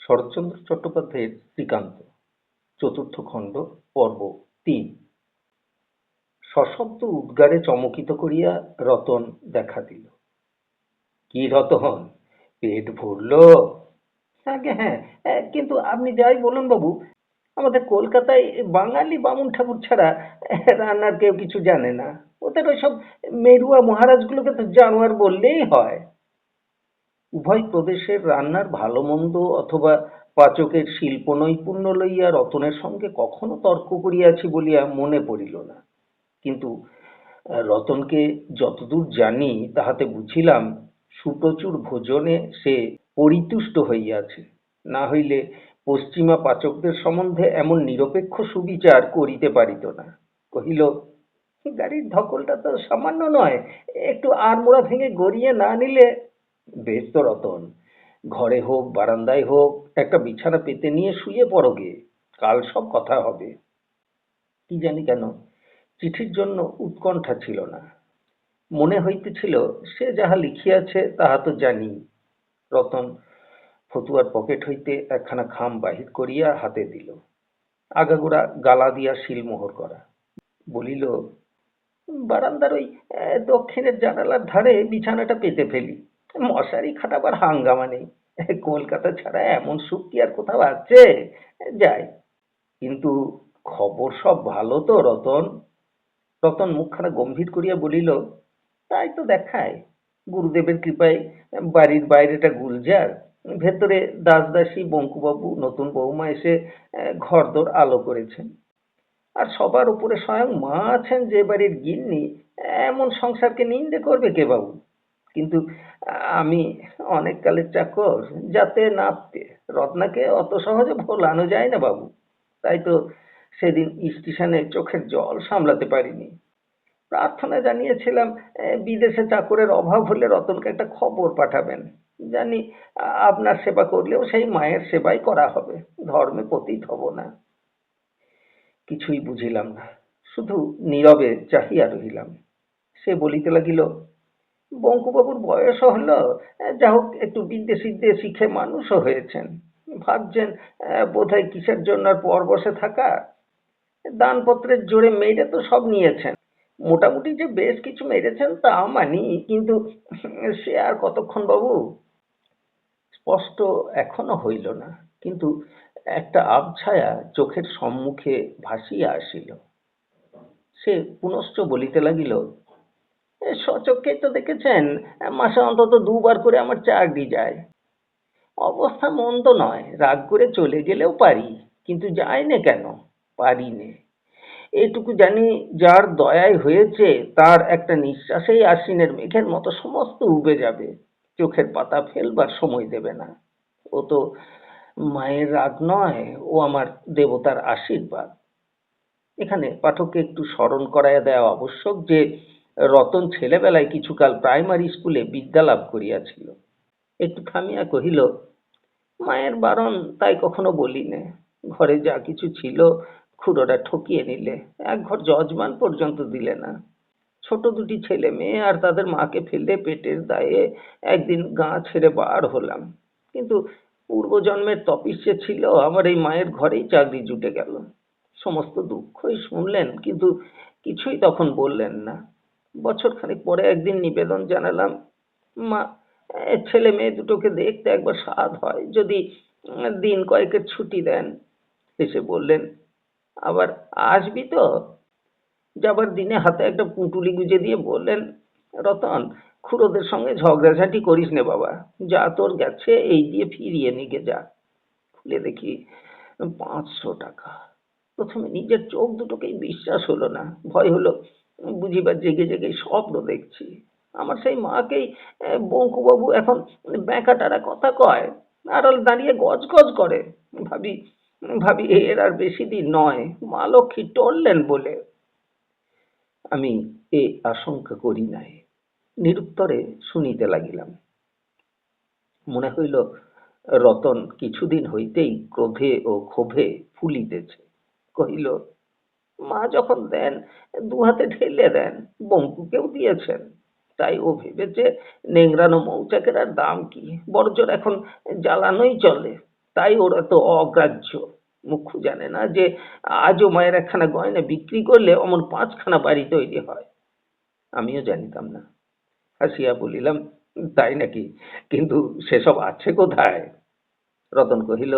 শরৎচন্দ্র চট্টোপাধ্যায়ের শ্রীকান্ত, চতুর্থ খণ্ড, পর্ব ৩। সশব্দ উদ্গারে চমকিত করিয়া রতন দেখা দিল। কি রতন, পেট ভরল? আগে হ্যাঁ, কিন্তু আপনি যাই বলুন বাবু, আমাদের কলকাতায় বাঙালি বামুন ঠাকুর ছাড়া রান্নার কেউ কিছু জানে না। ওদের ওইসব মেরুয়া মহারাজগুলোকে তো জানোয়ার বললেই হয়। উভয় প্রদেশের রান্নার ভালো মন্দ অথবা পাচকের শিল্প নৈপুণ্য লইয়া রতনের সঙ্গে কখনো তর্ক করিয়াছি বলিয়া মনে পড়িল না। কিন্তু রতনকে যতদূর জানি তাহাতে বুঝিলাম সুপ্রচুর ভোজনে সে পরিতুষ্ট হইয়াছে, না হইলে পশ্চিমা পাচকদের সম্বন্ধে এমন নিরপেক্ষ সুবিচার করিতে পারিত না। কহিল, গাড়ির ধকলটা তো সামান্য নয়, একটু আড়মোড়া ভেঙে গড়িয়ে না নিলে। বেশ তো রতন, ঘরে হোক বারান্দায় হোক একটা বিছানা পেতে নিয়ে শুয়ে পড়ো গে, কাল সব কথা হবে। কি জানি কেন চিঠির জন্য উৎকণ্ঠা ছিল না। মনে হইতেছিল সে যাহা লিখিয়াছে তাহা তো জানি। রতন ফতুয়ার পকেট হইতে একখানা খাম বাহির করিয়া হাতে দিল, আগাগোড়া গালা দিয়া শিলমোহর করা। বলিল, বারান্দার ওই দক্ষিণের জানালার ধারে বিছানাটা পেতে ফেলি, মশারি খাটাবার হাঙ্গামা নেই। কলকাতা ছাড়া এমন সুখ কি আর কোথাও আছে? যাই। কিন্তু খবর সব ভালো তো রতন? রতন মুখখানা গম্ভীর করিয়া বলিল, তাই তো দেখায়। গুরুদেবের কৃপায় বাড়ির বাইরেটা গুলজার, ভেতরে দাসদাসী বঙ্কুবাবু নতুন বৌমা এসে ঘরদোর আলো করেছেন। আর সবার উপরে স্বয়ং মা আছেন যে বাড়ির গিন্নি। এমন সংসারকে নিন্দে করবে কে বাবু? কিন্তু আমি অনেক কালের চাকর, যাতে নাপতে রত্নাকে অত সহজে ভোলানো যায় না বাবু। তাই তো সেদিন স্টেশনে চোখের জল সামলাতে পারিনি। প্রার্থনা জানিয়েছিলাম বিদেশে চাকরের অভাব হলে রতনকে একটা খবর পাঠাবেন। জানি আপনার সেবা করলেও সেই মায়ের সেবাই করা হবে, ধর্মে পতিত হব না। কিছুই বুঝিলাম না, শুধু নীরবে চাহিয়া রহিলাম। সে বলিতে লাগিল, বঙ্কুবাবুর বয়সও হলো, যা হোক একটু বিদ্যে সিদ্ধে শিখে মানুষও হয়েছেন। ভাবছেন বোধহয় কিসের জন্য আর পর বসে থাকা। দানপত্রের জোরে মেয়েরা তো সব নিয়েছেন, মোটামুটি যে বেশ কিছু মেরেছেন তা মানি, কিন্তু সে আর কতক্ষণ বাবু? স্পষ্ট এখনো হইল না, কিন্তু একটা আবছায়া চোখের সম্মুখে ভাসিয়া আসিল। সে পুনশ্চ বলিতে লাগিল, স্বচক্ষেই তো দেখেছেন, মাসে অন্তত দুবার করে আমার চাকরি যায়। অবস্থা মন্দ নয়, রাগ করে চলে গেলেও পারি, কিন্তু যায় না কেন? পারি নে। এইটুকু জানি, যার দয়ায় হয়েছে তার একটা নিঃশ্বাসেই আশ্বিনের মেঘের মতো সমস্ত উবে যাবে, চোখের পাতা ফেলবার সময় দেবে না। ও তো মায়ের রাগ নয়, ও আমার দেবতার আশীর্বাদ। এখানে পাঠককে একটু স্মরণ করাইয়া দেওয়া আবশ্যক যে রতন ছেলেবেলায় কিছুকাল প্রাইমারি স্কুলে বিদ্যালাভ করিয়াছিল। একটু থামিয়া কহিল, মায়ের বারণ তাই কখনো বলি নে। ঘরে যা কিছু ছিল খুড়োরা ঠকিয়ে নিলে, এক ঘর যজমান পর্যন্ত দিলে না। ছোট দুটি ছেলে মেয়ে আর তাদের মাকে ফেলে পেটের দায়ে একদিন গাঁ ছেড়ে বার হলাম। কিন্তু পূর্বজন্মের তপস্যা ছিল আমার এই মায়ের ঘরেই চাকরি জুটে গেল। সমস্ত দুঃখই শুনলেন, কিন্তু কিছুই তখন বললেন না। বছরখানেক পরে একদিন নিবেদন জানালাম, মা, ছেলে মেয়ে দুটোকে দেখতে একবার সাধ হয়, যদি দিন কয়েকের ছুটি দেন। এসে বললেন, আবার আসবি তো? যাবার দিনে হাতে একটা পুঁটুলি গুজে দিয়ে বললেন, রতন, খুড়োদের সঙ্গে ঝগড়াঝাটি করিস নে বাবা, যা তোর গেছে এই দিয়ে ফিরিয়ে নিয়ে যা। খুলে দেখি 500 টাকা। প্রথমে নিজের চোখ দুটোকেই বিশ্বাস হলো না, ভয় হলো বুঝিবার জেগে জেগে স্বপ্ন দেখছি। আমার সেই মাকেই বঙ্কুবাবু এখন ব্যাকাটারা কথা কয়, আড়াল দাঁড়িয়ে গজ গজ করে। ভাবি ভাবি এর আর বেশি দিন নয়, মা লক্ষ্মী টললেন বলে। আমি এ আশঙ্কা করি নাই, নিরুত্তরে শুনিতে লাগিলাম। মনে হইল রতন কিছুদিন হইতেই ক্রোধে ও ক্ষোভে ফুলিতেছে। কহিল, মা যখন দেন দু হাতে ঢেলে দেন, বঙ্কুকেও দিয়েছেন, তাই ও ভেবেছে নেংড়ানো মৌচাকের আর দাম কি, বড়জোর এখন জ্বালানোই চলে। তাই ওরা তো অগ্রাহ্য। মুখ্য জানে না যে আজও মায়ের একখানা গয়না বিক্রি করলে অমন 5খানা বাড়ি তৈরি হয়। আমিও জানিতাম না। হাসিয়া বলিলাম, তাই নাকি? কিন্তু সেসব আছে কোথায়? রতন কহিল,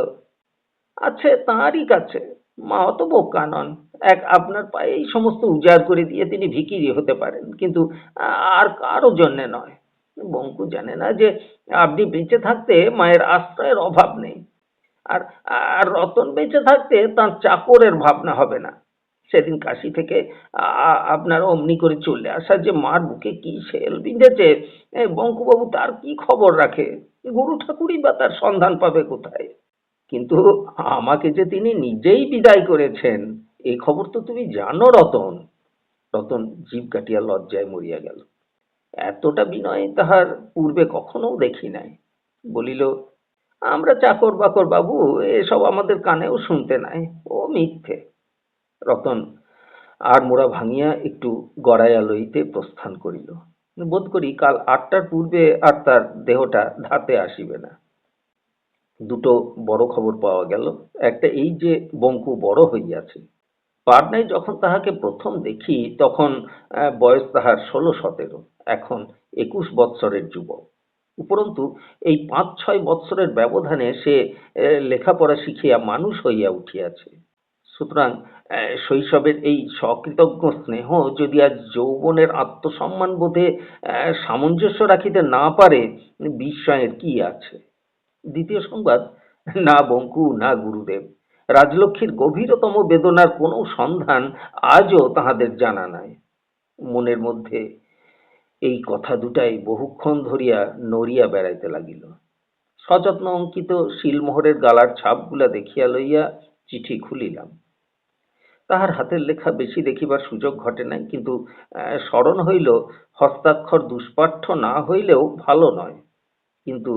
আছে তাঁরই কাছে। মা অত বোকা নন। আপনার পায়ে এই সমস্ত উজাড় করে দিয়ে তিনি ভিখিরি হতে পারেন, কিন্তু আর কারো জন্যে নয়। বঙ্কু জানে না যে আপনি বেঁচে থাকতে মায়ের আশ্রয়ের অভাব নেই। আর আর রতন বেঁচে থাকতে তার চাকরের ভাবনা হবে না। সেদিন কাশি থেকে আপনার অমনি করে চলে আসা যে মার বুকে কি শেল বিঁধেছে, বঙ্কুবাবু তার কি খবর রাখে? গুরু ঠাকুরই বা তার সন্ধান পাবে কোথায়? কিন্তু আমাকে যে তিনি নিজেই বিদায় করেছেন, এই খবর তো তুমি জানো রতন। রতন জিভ কাটিয়া লজ্জায় মরিয়া গেল। এতটা বিনয় তাহার পূর্বে কখনো দেখি নাই। বলিল, আমরা চাকর বাকর বাবু, এসব আমাদের কানেও শুনতে নাই। ও মিথ্যে। রতন আর মোড়া ভাঙিয়া একটু গড়াইয়া লইতে প্রস্থান করিল। বোধ করি কাল 8টার পূর্বে আর তার দেহটা ধাতে আসিবে না। দুটো বড় খবর পাওয়া গেল। একটা এই যে বঙ্কু বড় হইয়াছে। পাটনায় যখন তাহাকে প্রথম দেখি তখন বয়স তাহার 16-17, এখন 21 বৎসরের যুবক। উপরন্তু এই 5-6 বৎসরের ব্যবধানে সে লেখাপড়া শিখিয়া মানুষ হইয়া উঠিয়াছে। সুতরাং শৈশবের এই সকৃতজ্ঞ স্নেহ যদি আজ যৌবনের আত্মসম্মান বোধে সামঞ্জস্য রাখিতে না পারে, বিস্ময়ের কি আছে? দ্বিতীয় সংবাদ, না বঙ্কু না গুরুদেব, রাজলক্ষ্মীর গভীরতম বেদনার কোনো সন্ধান আজও তাহাদের জানা নাই। মনের মধ্যে এই কথা দুটাই বহুক্ষণ ধরিয়া নড়িয়া বেড়াইতে লাগিল। সযত্ন অঙ্কিত শিলমোহরের গালার ছাপগুলা দেখিয়া লইয়া চিঠি খুলিলাম। তাহার হাতের লেখা বেশি দেখিবার সুযোগ ঘটে নাই, কিন্তু স্মরণ হইল হস্তাক্ষর দুষ্পাঠ্য না হইলেও ভালো নয়। কিন্তু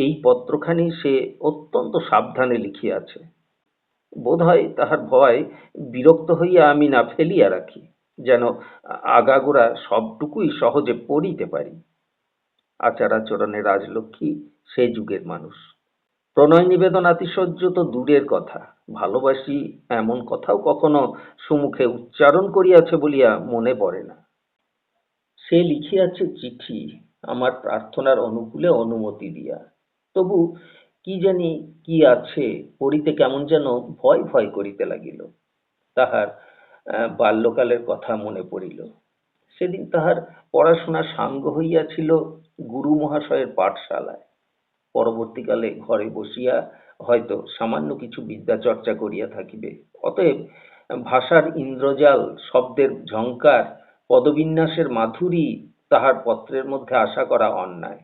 এই পত্রখানি সে অত্যন্ত সাবধানে লিখিয়াছে। বোধ হয় তাহার ভয় বিরক্ত হইয়া আমি না ফেলিয়া রাখি, যেন আগাগোড়া সবটুকুই সহজে পড়িতে পারি। আচার আচরণে রাজলক্ষ্মী সে যুগের মানুষ। প্রণয় নিবেদন আতিশয্য তো দূরের কথা, ভালোবাসি এমন কথাও কখনো সুমুখে উচ্চারণ করিয়াছে বলিয়া মনে পড়ে না। সে লিখিয়াছে চিঠি আমার প্রার্থনার অনুকূলে অনুমতি দিয়া। তবু কি জানি কি আছে, পড়িতে কেমন যেন ভয় ভয় করিতে লাগিল। তাহার বাল্যকালের কথা মনে পড়িল। সেদিন তাহার পড়াশোনা সাঙ্গ হইয়াছিল গুরু মহাশয়ের পাঠশালায়। পরবর্তীকালে ঘরে বসিয়া হয়তো সামান্য কিছু বিদ্যা চর্চা করিয়া থাকিবে। অতএব ভাষার ইন্দ্রজাল, শব্দের ঝঙ্কার, পদবিন্যাসের মাধুরী তাহার পত্রের মধ্যে আশা করা অন্যায়।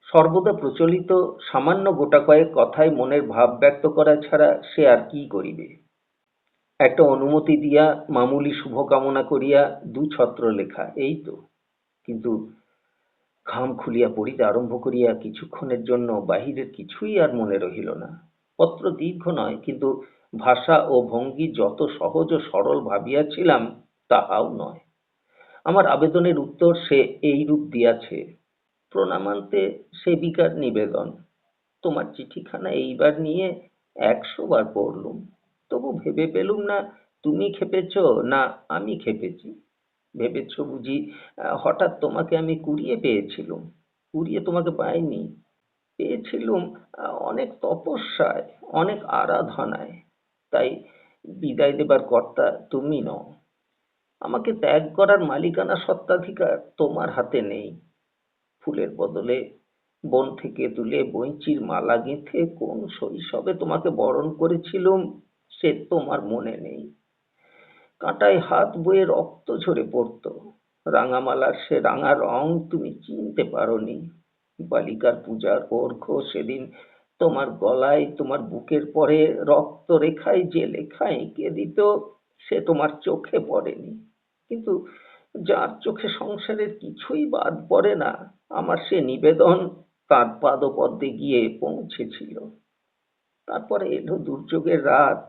সর্বদা প্রচলিত সামান্য গোটা কয়েক কথায় মনের ভাব ব্যক্ত করা ছাড়া সে আর কি করিবে? একটা অনুমতি দিয়া মামুলি শুভকামনা করিয়া 2 ছত্র লেখা, এই তো। কিন্তু খাম খুলিয়া পড়িতে আরম্ভ করিয়া কিছুক্ষণের জন্য বাহিরের কিছুই আর মনে রহিল না। পত্র দীর্ঘ নয়, কিন্তু ভাষা ও ভঙ্গি যত সহজ ও সরল ভাবিয়াছিলাম তাহাও নয়। আমার আবেদনের উত্তর সে এইরূপ দিয়াছে, প্রণামান্তে সেবিকার নিবেদন। তোমার চিঠিখানা এইবার নিয়ে 100 বার পড়লুম, তবু ভেবে পেলুম না তুমি খেপেছ না আমি খেপেছি। ভেবেছ বুঝি হঠাৎ তোমাকে আমি কুড়িয়ে পেয়েছিলুম? কুড়িয়ে তোমাকে পাইনি, পেয়েছিলুম অনেক তপস্যায়, অনেক আরাধনায়। তাই বিদায় দেবার কর্তা তুমি নও। আমাকে ত্যাগ করার মালিকানা সত্ত্বাধিকার তোমার হাতে নেই। ফুলের বদলে বন থেকে তুলে বইঁচির মালা গেঁথে কোন শৈশবে তোমাকে বরণ করেছিলুম সে তোমার মনে নেই। কাঁটায় হাত বয়ে রক্ত ঝরে পড়তো, রাঙামালার সে রাঙা রং তুমি চিনতে পারোনি। বালিকার পূজার অর্ঘ্য সেদিন তোমার গলায়, তোমার বুকের পরে রক্ত রেখায় যে লেখা এঁকে দিত সে তোমার চোখে পড়েনি। কিন্তু যার চোখে সংসারের কিছুই বাদ পড়ে না, আমার সে নিবেদন তার পাদপদ্মে গিয়ে পৌঁছেছিল। তারপরে এলো দুর্যোগের রাত,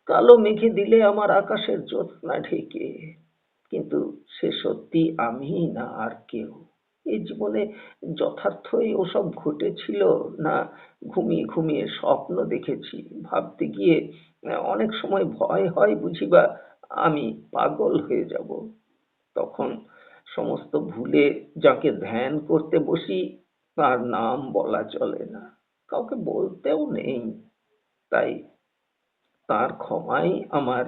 কালো মেঘে দিলে আমার আকাশের জ্যোৎস্না ঢেকে। কিন্তু সে সত্যি আমি না আর কেউ। এই জীবনে যথার্থই ওসব ঘটেছিল, না ঘুমিয়ে ঘুমিয়ে স্বপ্ন দেখেছি? ভাবতে গিয়ে অনেক সময় ভয় হয় বুঝি বা আমি পাগল হয়ে যাব। তখন সমস্ত ভুলে যাকে ধ্যান করতে বসি, তার নাম বলা চলে না, কাউকে বলতেও নেই। তাই তার ক্ষমাই আমার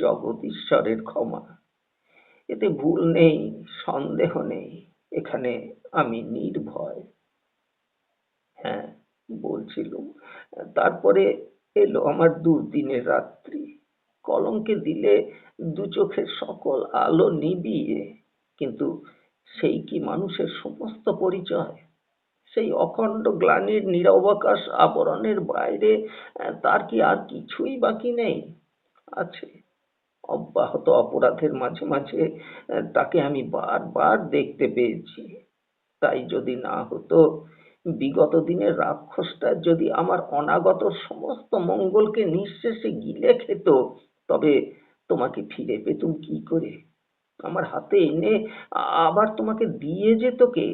জগদীশ্বরের ক্ষমা। এতে ভুল নেই, সন্দেহ নেই। এখানে আমি নির্ভয়। হ্যাঁ, বলছিলুম, তারপরে এলো আমার দুর্দিনের রাত্রি। কলঙ্কে দিলে দু চোখের সকল আলো নিবিয়ে, কিন্তু সেই কি মানুষের সমস্ত পরিচয়? সেই অখণ্ড গ্লানির নিরবকাশ আবরণের বাইরে তার কি আর কিছুই বাকি নেই? আছে। অব্যাহত অপরাধের মাঝে মাঝে তাকে আমি বারবার দেখতে পেয়েছি। তাই যদি না হতো, বিগত দিনের রাক্ষসটা যদি আমার অনাগত সমস্ত মঙ্গলকে নিঃশেষে গিলে খেত, তবে তোমাকে ফিরে পেতুম কি করে? আমার হাতে এনে আবার তোমাকে দিয়ে যেত কে?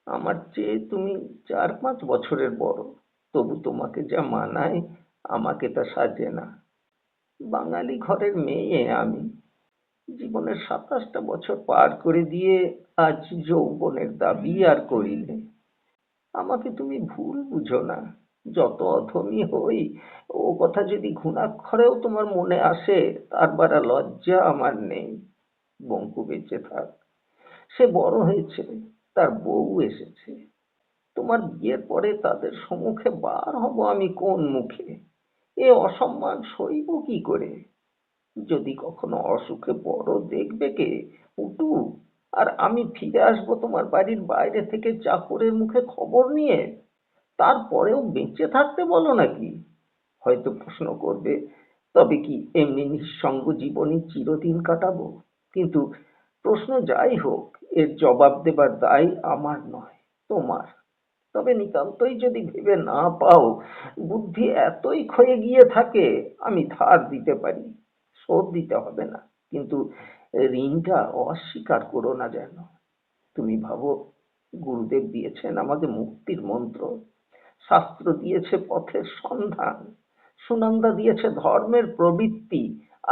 আমার চেয়ে তুমি 4-5 বছরের বড়, তবু তোমাকে যা মানায় আমাকে তা সাজে না। বাঙালি ঘরের মেয়ে আমি। জীবনের 27টা বছর পার করে দিয়ে আজ যৌবনের দাবি আর করিলে। আমাকে তুমি ভুল বুঝো না। যত অধমই হই, ও কথা যদি ঘুণাক্ষরেও তোমার মনে আসে, তার বাড়া লজ্জা আমার নেই। বঙ্কু বেঁচে থাক। সে বড় হয়েছে, তার বউ এসেছে। তোমার বিয়ের পরে তাদের সম্মুখে বার হব আমি কোন মুখে? এ অসম্মান সইব কি করে? যদি কখনো অসুখে বড় দেখবে কে? পুটু? আর আমি ফিরে আসবো তোমার বাড়ির বাইরে থেকে চাকরের মুখে খবর নিয়ে? তারপরেও বেঁচে থাকতে বলো নাকি? হয়তো প্রশ্ন করবে, তবে কি এমনি নিঃসঙ্গ জীবনই চিরদিন কাটাবো? কিন্তু প্রশ্ন যাই হোক, এর জবাব দেবার দায় আমার নয়, তোমার। তবে নিতান্তই যদি ভেবে না পাও, বুদ্ধি এতই ক্ষয়ে গিয়ে থাকে, আমি ধার দিতে পারি, শোধ দিতে হবে না, কিন্তু ঋণটা অস্বীকার করো না যেন। তুমি ভাবো, গুরুদেব দিয়েছেন আমাকে মুক্তির মন্ত্র, শাস্ত্র দিয়েছে পথের সন্ধান, সুনন্দা দিয়েছে ধর্মের প্রবৃত্তি,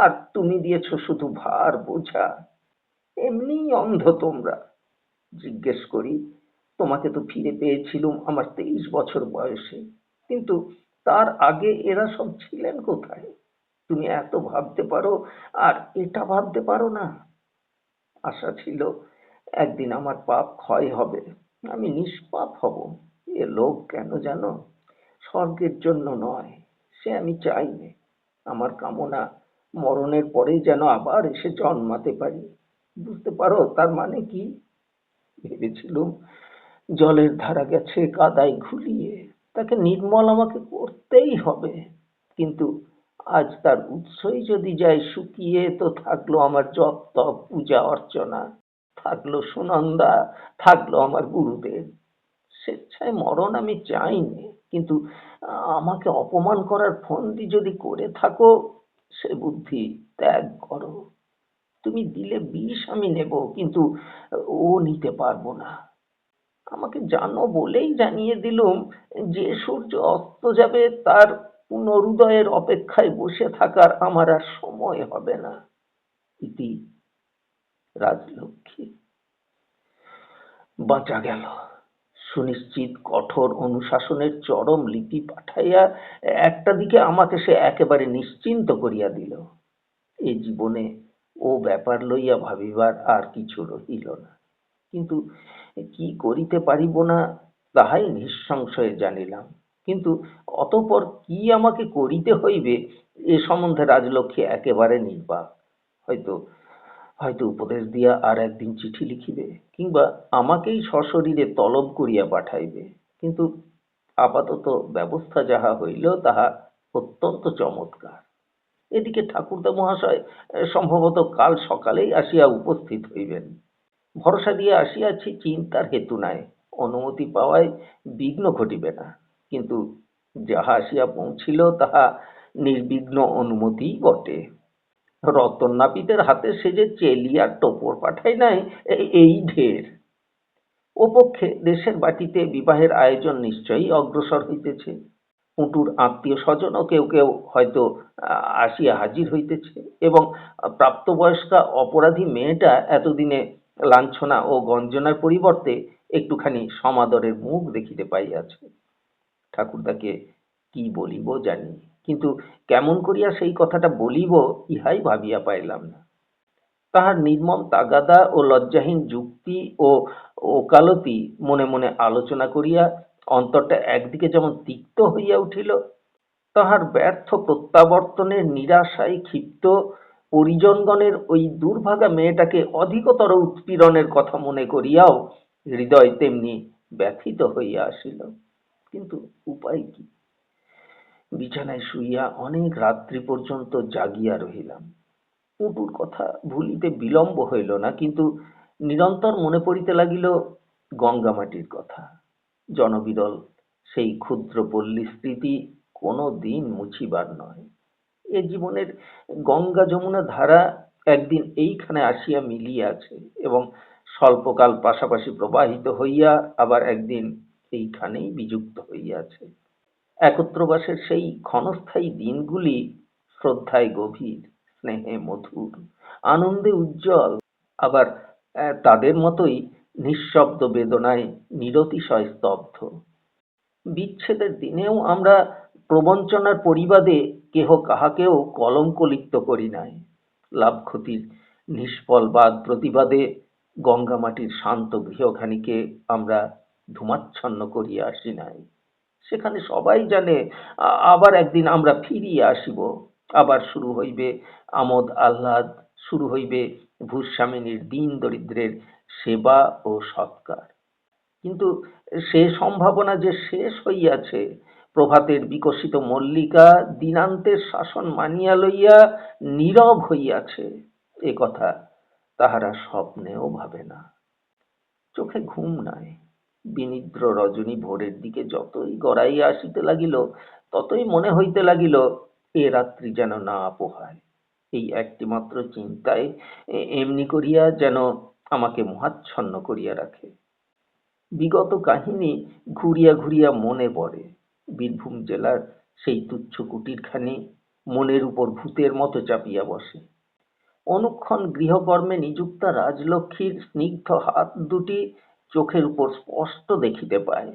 আর তুমি দিয়েছ শুধু ভার বোঝা। এমনিই অন্ধ তোমরা। জিজ্ঞেস করি, তোমাকে তো ফিরে পেয়েছিলুম আমার 23 বছর বয়সে, কিন্তু তার আগে এরা সব ছিলেন কোথায়? তুমি এত ভাবতে পারো, আর এটা ভাবতে পারো না? আশা ছিল একদিন আমার পাপ ক্ষয় হবে, আমি নিষ্পাপ হব। এ লোভ কেন জানো? স্বর্গের জন্য নয়, সে আমি চাইনি। আমার কামনা মরণের পরেই যেন আবার এসে জন্মাতে পারি। বুঝতে পারো তার মানে কি? ভেবেছিলুম জলের ধারা গেছে কাদায় ঘুলিয়ে, তাকে নির্মল আমাকে করতেই হবে। কিন্তু আজ তার উৎসই যদি যায় শুকিয়ে, তো থাকলো আমার জপ তপ পূজা অর্চনা, থাকলো সুনন্দা, থাকলো আমার গুরুদেব। স্বেচ্ছায় মরণ আমি চাইনি, কিন্তু আমাকে অপমান করার ফন্দি যদি করে থাকো, সে বুদ্ধি ত্যাগ করো। তুমি দিলে বিষ আমি নেব, কিন্তু ও নিতে পারবো না। আমাকে জানো বলেই জানিয়ে দিলুম, যে সূর্য অস্ত যাবে তার পুনরুদয়ের অপেক্ষায় বসে থাকার আমার আর সময় হবে না। ইতি রাজলক্ষ্মী। বাঁচা গেল। সুনিশ্চিত কঠোর অনুশাসনের চরম লিপি পাঠাইয়া একটা দিকে আমাকে সে একেবারে নিশ্চিন্ত করিয়া দিল। এ জীবনে ও ব্যাপার লইয়া ভাবিবার আর কিছু রহিল না। কিন্তু কি করিতে পারিব না, তাহাই নিঃসংশয়ে জানিলাম। কিন্তু অতঃপর কি আমাকে করিতে হইবে, এ সম্বন্ধে রাজলক্ষ্মী একেবারে নির্বাক। হয়তো হয়তো উপদেশ দিয়া আর একদিন চিঠি লিখিবে, কিংবা আমাকেই সশরীরে তলব করিয়া পাঠাইবে। কিন্তু আপাতত ব্যবস্থা যাহা হইল, তাহা অত্যন্ত চমৎকার। এদিকে ঠাকুরদা মহাশয় সম্ভবত কাল সকালেই আসিয়া উপস্থিত হইবেন। ভরসা দিয়া আসিয়াছি, চিন্তার হেতু নাই। অনুমতি পাওয়ায় বিঘ্ন ঘটিবে না। কিন্তু যাহা আসিয়া পৌঁছিল, তাহা নির্বিঘ্ন অনুমতিই বটে। রতন নাপিতের হাতে সে যে চেলি আর টোপর পাঠায় নাই, এই ঢের। ও পক্ষে দেশের বাটিতে বিবাহের আয়োজন নিশ্চয়ই অগ্রসর হইতেছে। পুঁটুর আত্মীয় স্বজনও কেউ কেউ হয়তো আসিয়া হাজির হইতেছে, এবং প্রাপ্তবয়স্কা অপরাধী মেয়েটা এতদিনে লাঞ্ছনা ও গঞ্জনার পরিবর্তে একটুখানি সমাদরের মুখ দেখিতে পাইয়াছে। ঠাকুরদাকে কি বলিব জানি, কিন্তু কেমন করিয়া সেই কথাটা বলিব ইহাই ভাবিয়া পাইলাম না। তাহার নির্মম তাগাদা ও লজ্জাহীন যুক্তি ও ওকালতি মনে মনে আলোচনা করিয়া অন্তরটা একদিকে যেমন তিক্ত হইয়া উঠিল, তাহার ব্যর্থ প্রত্যাবর্তনের নিরাশায় ক্ষিপ্ত পরিজনগণের ওই দুর্ভাগা মেয়েটাকে অধিকতর উৎপীড়নের কথা মনে করিয়াও হৃদয় তেমনি ব্যথিত হইয়া আসিল। কিন্তু উপায় কি? বিছানায় শুইয়া অনেক রাত্রি পর্যন্ত জাগিয়া রহিলাম। পুঁটুর কথা ভুলিতে বিলম্ব হইল না, কিন্তু নিরন্তর মনে পড়িতে লাগিল গঙ্গামাটির কথা। জনবিরল সেই ক্ষুদ্র পল্লী স্মৃতি কোনো দিন মুছিবার নয়। এ জীবনের গঙ্গা যমুনা ধারা একদিন এইখানে আসিয়া মিলিয়াছে এবং স্বল্পকাল পাশাপাশি প্রবাহিত হইয়া আবার একদিন এইখানেই বিযুক্ত হইয়াছে। একত্রবাসের সেই ক্ষণস্থায়ী দিনগুলি শ্রদ্ধায় গভীর, স্নেহে মধুর, আনন্দে উজ্জ্বল, আবার তাদের মতোই নিঃশব্দ বেদনায় নিরতিশয় স্তব্ধ। বিচ্ছেদের দিনেও আমরা প্রবঞ্চনার পরিবাদে কেহ কাহাকেও কলঙ্ক লিপ্ত করি নাই। লাভ ক্ষতির নিষ্ফল বাদ প্রতিবাদে গঙ্গামাটির শান্ত গৃহখানিকে আমরা ধূমাচ্ছন্ন করিয়া আসি নাই। সেখানে সবাই জানে আবার একদিন আমরা ফিরিয়া আসিব। আবার শুরু হইবে আমোদ আহ্লাদ, শুরু হইবে ভূস্বামিনীর দীন দরিদ্রের সেবা ও সৎকার। কিন্তু সে সম্ভাবনা যে শেষ হইয়াছে, প্রভাতের বিকশিত মল্লিকা দিনান্তের শাসন মানিয়া লইয়া নীরব হইয়াছে, এ কথা তাহারা স্বপ্নেও ভাবে না। চোখে ঘুম নাই। বিনিদ্র রজনী ভোরের দিকে যতই গড়াইয়া আসিতে লাগিল, ততই মনে হইতে লাগিল এ রাত্রি যেন না পোহায়। এই একটি মাত্র চিন্তায় এমনি করিয়া যেন আমাকে মোহাচ্ছন্ন করিয়া রাখে। বিগত কাহিনী ঘুরিয়া ঘুরিয়া মনে পড়ে। বীরভূম জেলার সেই তুচ্ছ কুটিরখানি মনের উপর ভূতের মতো চাপিয়া বসে। অনুক্ষণ গৃহকর্মে নিযুক্তা রাজলক্ষ্মীর স্নিগ্ধ হাত দুটি চোখের উপর স্পষ্ট দেখিতে পায়।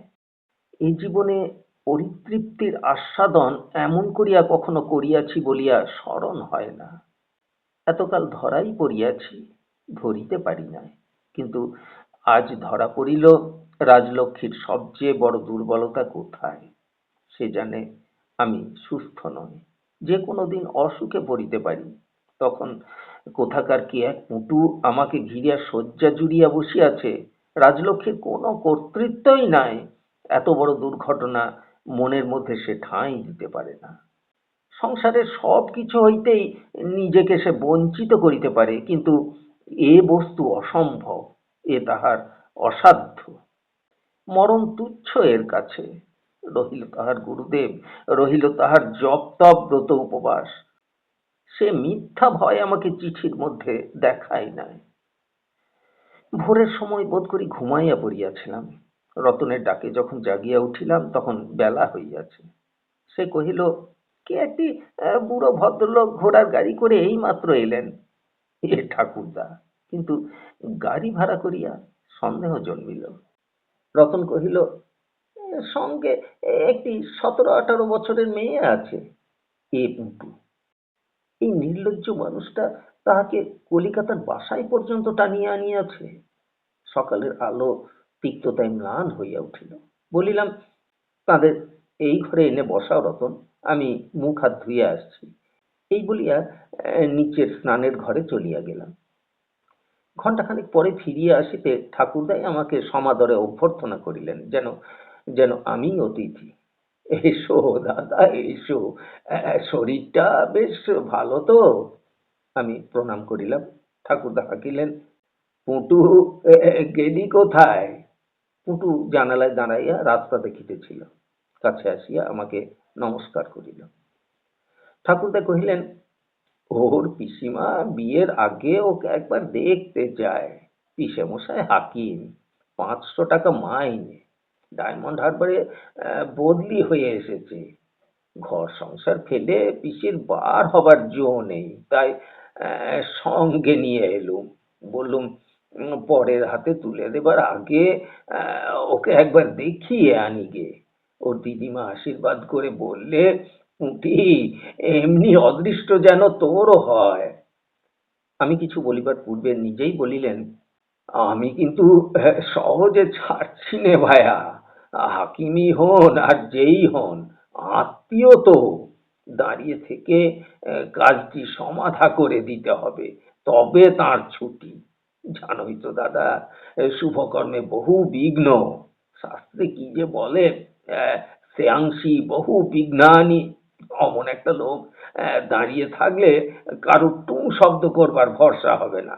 এই জীবনে পরিতৃপ্তির আস্বাদন এমন করিয়া কখনো করিয়াছি বলিয়া স্মরণ হয় না। এতকাল ধরাই পড়িয়াছি, ধরিতে পারি নাই। কিন্তু আজ ধরা পড়িল রাজলক্ষ্মীর সবচেয়ে বড় দুর্বলতা কোথায়। সে জানে আমি সুস্থ নই, যে কোনো দিন অসুখে পড়িতে পারি। তখন কোথাকার কি এক পুঁটু আমাকে ঘিরিয়া শয্যা জুড়িয়া বসিয়াছে। রাজলক্ষ্মীর কোনো কর্তৃত্বই নাই। এত বড় দুর্ঘটনা মনের মধ্যে সে ঠাঁই দিতে পারে না। সংসারের সব কিছু হইতেই নিজেকে সে বঞ্চিত করিতে পারে, কিন্তু এ বস্তু অসম্ভব, এ তাহার অসাধ্য। মরণ তুচ্ছ এর কাছে। রহিল তাহার গুরুদেব, রহিল তাহার জপ তপ ব্রত উপবাস। সে মিথ্যা ভয় আমাকে চিঠির মধ্যে দেখায় নাই। ভোরের সময় বোধ করি ঘুমাইয়া পড়িয়াছিলাম। রতনের ডাকে যখন জাগিয়া উঠিলাম তখন বেলা হইয়াছে। সে কহিল, কে একটি বুড়ো ভদ্রলোক ঘোড়ার গাড়ি করে এই মাত্র এলেন। এ ঠাকুরদা! কিন্তু গাড়ি ভাড়া করিয়া সন্দেহ জন্মিল। রতন কহিল, সঙ্গে একটি 17-18 বছরের মেয়ে আছে। এ পুঁটু! এই নির্লজ্জ মানুষটা তাহাকে কলিকাতার বাসায় পর্যন্ত টানিয়া আনিয়াছে। সকালের আলো তিক্ততায় ম্লান হইয়া উঠিল। বলিলাম, তাদের এই ঘরে এনে বসাও রতন, আমি মুখ হাত ধুইয়া আসছি। এই বলিয়া নিচের স্নানের ঘরে চলিয়া গেলাম। ঘণ্টাখানিক পরে ফিরিয়া আসিতে ঠাকুরদাই আমাকে সমাদরে অভ্যর্থনা করিলেন, যেন যেন আমি অতিথি। এসো দাদা, এসো, শরীরটা বেশ ভালো তো? আমি প্রণাম করিলাম। ঠাকুরদা হাঁকিলেন, পুঁটু, গেলি কোথায়? পুঁটু জানালায় দাঁড়াইয়া রাস্তা দেখিতেছিল। কাছে আসিয়া আমাকে নমস্কার করিল। ঠাকুরদা কহিলেন, ওর পিসিমা বিয়ের আগে ওকে একবার দেখতে চায়। পিসেমশাই হাকিম, 500 টাকা মাইনে, ডায়মন্ড হারবারে বদলি হয়ে এসেছে। ঘর সংসার ফেলে পিসির বার হবার জো নেই, তাই সঙ্গে নিয়ে এলুম। বললুম পরের হাতে তুলে দেবার আগে ওকে একবার দেখিয়ে আনি গে। ওর দিদিমা আশীর্বাদ করে বললে, পুঁটি, এমনি অদৃষ্ট যেন তোরও হয়। আমি কিছু বলিবার পূর্বে নিজেই বলিলেন, আমি কিন্তু সহজে ছাড়ছি নে ভায়া। হাকিমই হন আর যেই হন, আত্মীয় তো। দাঁড়িয়ে থেকে কাজটি সমাধা করে দিতে হবে, তবে তার ছুটি। জানোই তো দাদা, শুভকর্মে বহু বিঘ্ন। শাস্ত্রে কি যে বলে, শ্রেয়াংসী বহু বিঘ্নানি। অমন একটা লোক দাঁড়িয়ে থাকলে কারো টু শব্দ করবার ভরসা হবে না।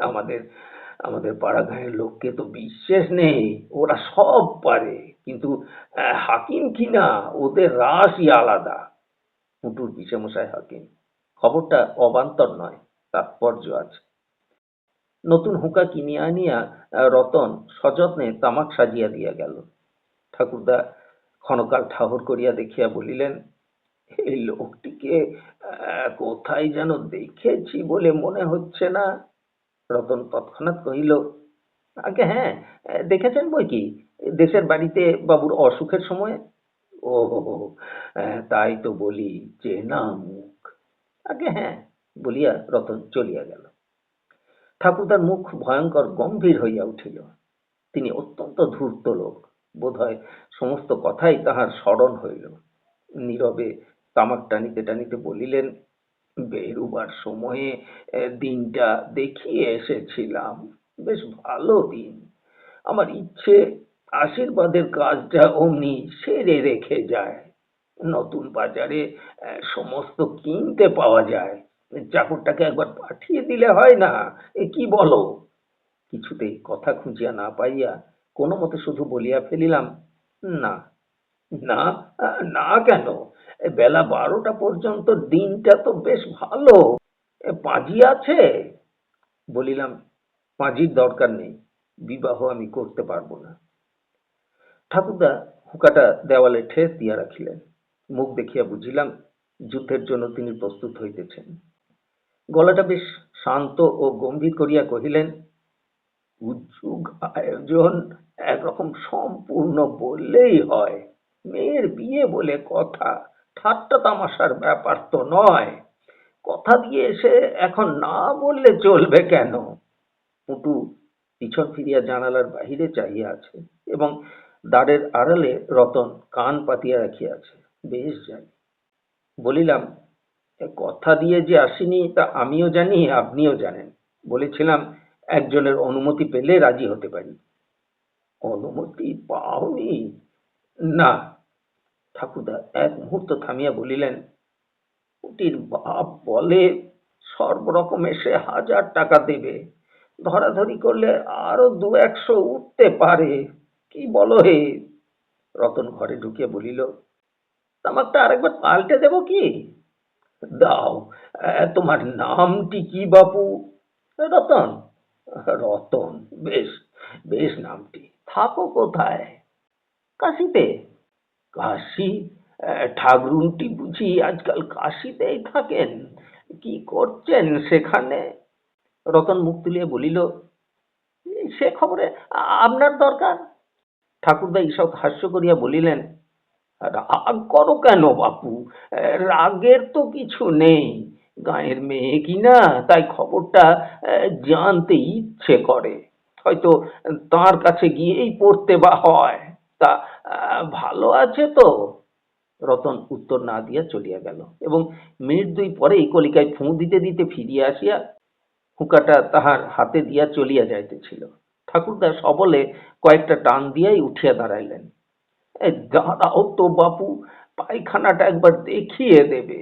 আমাদের আমাদের পাড়া গাঁয়ের লোককে তো বিশ্বাস নেই, ওরা সব পারে, কিন্তু হাকিম কিনা, ওদের রাশই আলাদা। পুটুর পিসেমশাই হাকিম, খবরটা অবান্তর নয়, তাৎপর্য আছে। নতুন হুঁকা কিনিয়া আনিয়া রতন সযত্নে তামাক সাজিয়া দিয়া গেল। ঠাকুরদা ক্ষণকাল ঠাহর করিয়া দেখিয়া বলিলেন, এই লোকটিকে কোথায় যেন দেখেছি বলে মনে হচ্ছে না। রতন তৎক্ষণাৎ কহিল, আগে হ্যাঁ, দেখেছেন বই কি, দেশের বাড়িতে বাবুর অসুখের সময়। ও হো হো, তাই তো বলি, চেনা মুখ। আগে হ্যাঁ, বলিয়া রতন চলিয়া গেল। ঠাকুরদার মুখ ভয়ঙ্কর গম্ভীর হইয়া উঠিল। তিনি অত্যন্ত ধূর্ত লোক, বোধহয় সমস্ত কথাই তাহার স্মরণ হইল। নীরবে তামাক টানিতে টানিতে বলিলেন, বেরুবার সময়ে দিনটা দেখিয়ে এসেছিলাম, বেশ ভালো দিন। আমার ইচ্ছে আশীর্বাদের কাজটা অমনি সেরে রেখে যায়। নতুন বাজারে সমস্ত কিনতে পাওয়া যায়, চাকরটাকে একবার পাঠিয়ে দিলে হয় না, কি বলো? কিছুতেই কথা খুঁজিয়া না পাইয়া কোনো মতে শুধু বলিয়া ফেলিলাম, না। না, না কেন? বেলা 12টা পর্যন্ত দিনটা তো বেশ ভালো। পাঁজি আছে? বলিলাম, পাঁজির দরকার নেই, বিবাহ আমি করতে পারবো না। ঠাকুরদা হুঁকাটা দেওয়ালে ঠেস দিয়া রাখিলেন। মুখ দেখিয়া বুঝিলাম যুদ্ধের জন্য তিনি প্রস্তুত হইতেছেন। গলাটা বেশ শান্ত ও গম্ভীর করিয়া কহিলেন, উৎসুক আয়োজন একরকম সম্পূর্ণ বললেই হয়। মেয়ের বিয়ে বলে কথা, ঠাট্টা তামাশার ব্যাপার তো নয়। কথা দিয়ে এসে এখন না বললে চলবে কেন? পুটু পিছন ফিরিয়া জানালার বাহিরে চাহিয়া আছে এবং দ্বারের আড়ালে রতন কান পাতিয়া রাখিয়া আছে। বেশ জানি। বলিলাম, কথা দিয়ে যে আসিনি তা আমিও জানি, আপনিও জানেন। বলেছিলাম একজনের অনুমতি পেলে রাজি হতে পারি। অনুমতি পাওনি? না। ঠাকুরদা এক মুহূর্ত থামিয়া বলিলেন, কুটির বাপ বলে সর্বরকমে সে 1000 টাকা দেবে, ধরাধরি করলে আরো 200-100 উঠতে পারে। কি বলো হে? রতন ঘরে ঢুকিয়া বলিল, তামাকটা আরেকবার পাল্টে দেব কি? দাও। তোমার নামটি কি বাপু? রতন। রতন, বেশ, বেশ নামটি। থাকো কোথায়? কাশিতে। কাশি? ঠাকরুনটি বুঝি আজকাল কাশিতেই থাকেন? কি করছেন সেখানে? রতন মুখ তুলিয়া বলিল, সে খবরে আপনার দরকার? ঠাকুরদা ঈষৎ হাস্য করিয়া বলিলেন, রাগ করো কেন বাপু? রাগের তো কিছু নেই। গাঁয়ের মেয়ে কিনা, তাই খবরটা জানতে ইচ্ছে করে। হয়তো তার কাছে গিয়েই পড়তে বা হয়। তা ভালো আছে তো? রতন উত্তর না দিয়া চলিয়া গেল এবং মিনিট দুই পরেই কলিকায় ফুঁ দিতে দিতে ফিরিয়া আসিয়া হুঁকাটা তাহার হাতে দিয়া চলিয়া যাইতেছিল। ঠাকুরদা সবলে কয়েকটা টান দিয়াই উঠিয়া দাঁড়াইলেন। দাঁড়াও তো বাপু, পায়খানাটা একবার দেখিয়ে দেবে।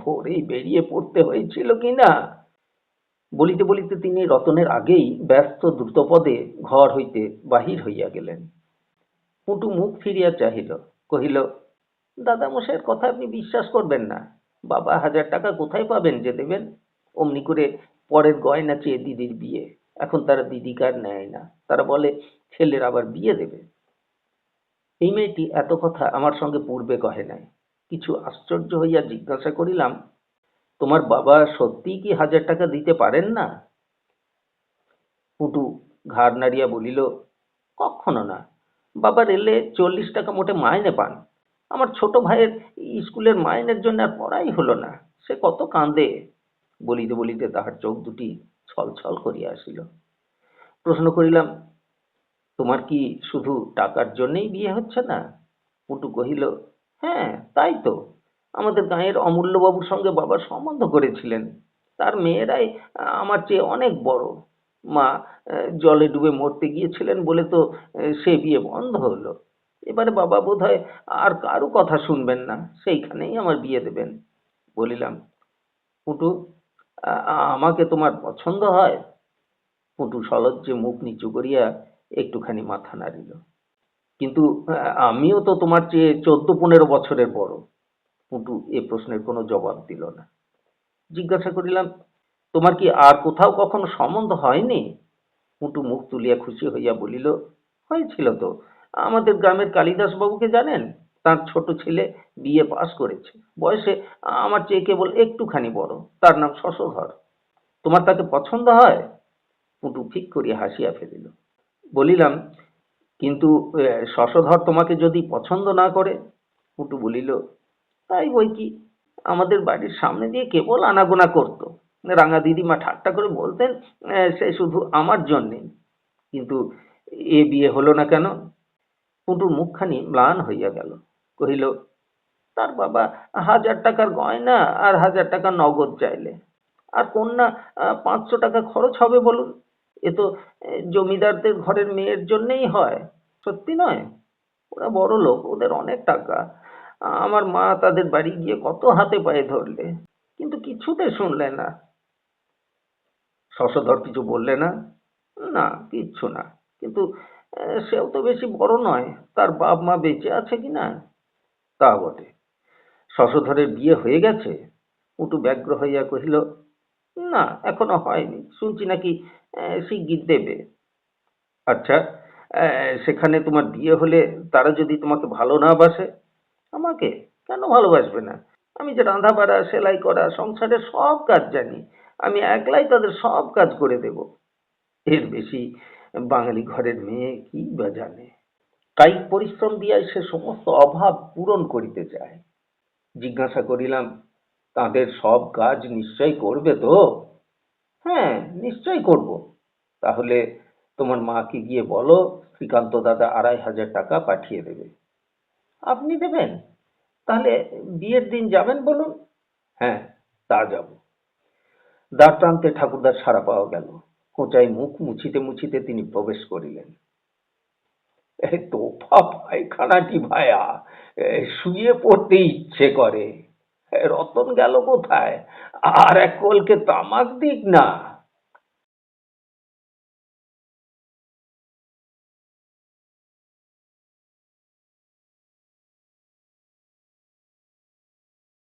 ভোরেই বেরিয়ে পড়তে হয়েছিল কিনা। বলিতে বলিতে তিনি রতনের আগেই ব্যস্ত দ্রুতপদে ঘর হইতে বাহির হইয়া গেলেন। পুটু মুখ ফিরিয়া চাহিল, কহিল, দাদামশাইয়ের কথা আপনি বিশ্বাস করবেন না। বাবা 1000 টাকা কোথায় পাবেন যে দেবেন? অমনি করে পরের গয়না চেয়ে দিদির বিয়ে। এখন তারা দিদিকার নেয় না, তারা বলে ছেলের আবার বিয়ে দেবে। এই মেয়েটি এত কথা আমার সঙ্গে পূর্বে কহে নাই। কিছু আশ্চর্য হইয়া জিজ্ঞাসা করিলাম, তোমার বাবা সত্যিই কি 1,000 টাকা দিতে পারেন না? পুটু ঘাড় নাড়িয়া বলিল, কখনো না। বাবার এলে 40 টাকা মোটে মাইনে পান। আমার ছোট ভাইয়ের স্কুলের মাইনের জন্য আর পড়াই হলো না, সে কত কাঁদে। বলিতে বলিতে তাহার চোখ দুটি ছলছল করিয়া আসিল। প্রশ্ন করিলাম, তোমার কি শুধু টাকার জন্যেই বিয়ে হচ্ছে না? পুটু কহিল, হ্যাঁ তাই তো। আমাদের গাঁয়ের অমূল্যবাবুর সঙ্গে বাবা সম্বন্ধ করেছিলেন। তার মেয়েরাই আমার চেয়ে অনেক বড়। মা জলে ডুবে মরতে গিয়েছিলেন বলে তো সে বিয়ে বন্ধ হলো। এবারে বাবা বোধহয় আর কারো কথা শুনবেন না, সেইখানেই আমার বিয়ে দেবেন। বলিলাম, পুটু, আমাকে তোমার পছন্দ হয়? পুটু সলজ্জে মুখ নিচু করিয়া একটুখানি মাথা নাড়িল। কিন্তু আমিও তো তোমার চেয়ে 14-15 বছরের বড়। পুটু এ প্রশ্নের কোনো জবাব দিল না। জিজ্ঞাসা করিলাম, তোমার কি আর কোথাও কখনো সম্বন্ধ হয়নি? পুটু মুখ তুলিয়া খুশি হইয়া বলিল, হয়েছিল তো। আমাদের গ্রামের কালিদাস বাবুকে জানেন? তার ছোট ছেলে বিএ পাস করেছে, বয়সে আমার চেয়ে কেবল একটুখানি বড়। তার নাম শশধর। তোমার তাকে পছন্দ হয়? পুটু ঠিক করিয়া হাসিয়া ফেলিল। বলিলাম, কিন্তু শশধর তোমাকে যদি পছন্দ না করে? পুটু বলিল, তাই বই কি, আমাদের বাড়ির সামনে দিয়ে কেবল আনাগোনা করতো। রাঙা দিদিমা ঠাট্টা করে বলতেন সে শুধু আমার জন্যেই। কিন্তু এ বিয়ে হলো না কেন? পুটুর মুখখানি ম্লান হইয়া গেল। কহিল, তার বাবা 1,000 টাকার গয়না আর 1,000 টাকা নগদ চাইলে। আর কন্যা 500 টাকা খরচ হবে বলুন। এ তো জমিদারদের ঘরের মেয়ের জন্যেই হয়, সত্যি নয়? ওরা বড় লোক, ওদের অনেক টাকা। আমার মা তাদের বাড়ি গিয়ে কত হাতে পায়ে ধরলে, কিন্তু কিছুতে শুনলে না। শশধর কিছু বললে না? না, কিচ্ছু না। কিন্তু সেও তো বেশি বড় নয়, তার বাপ মা বেঁচে আছে কিনা। তা বটে। শশধরের বিয়ে হয়ে গেছে? পুটু ব্যগ্র হইয়া কহিল, না এখনো হয়নি, শুনছি নাকি শিগগির দেবে। আচ্ছা, সেখানে তোমার বিয়ে হলে তারা যদি তোমাকে ভালো না বাসে? আমাকে কেন ভালোবাসবে না? আমি যে রাঁধা বাড়া, সেলাই করা, সংসারের সব কাজ জানি। আমি একলাই তাদের সব কাজ করে দেব। এর বেশি বাঙালি ঘরের মেয়ে কি বা জানে? কায়িক পরিশ্রম দিয়া সে সমস্ত অভাব পূরণ করিতে চায়। জিজ্ঞাসা করিলাম, তাদের সব কাজ নিশ্চয় করবে তো? হ্যাঁ, নিশ্চয় করব। তাহলে তোমার মাকে গিয়ে বলো শ্রীকান্ত দাদা 2,500 টাকা পাঠিয়ে দেবে। আপনি দেবেন? তাহলে বিয়ের দিন যাবেন বলুন। হ্যাঁ, তা যাব। দ্বার প্রান্তে ঠাকুরদার সাড়া পাওয়া গেল। খোঁচায় মুখ মুছিতে মুছিতে তিনি প্রবেশ করিলেন। তোফা পায়খানাটি ভায়া, শুয়ে পড়তে ইচ্ছে করে। রতন গেল কোথায়? আর এক কলকে তামাক দিক না।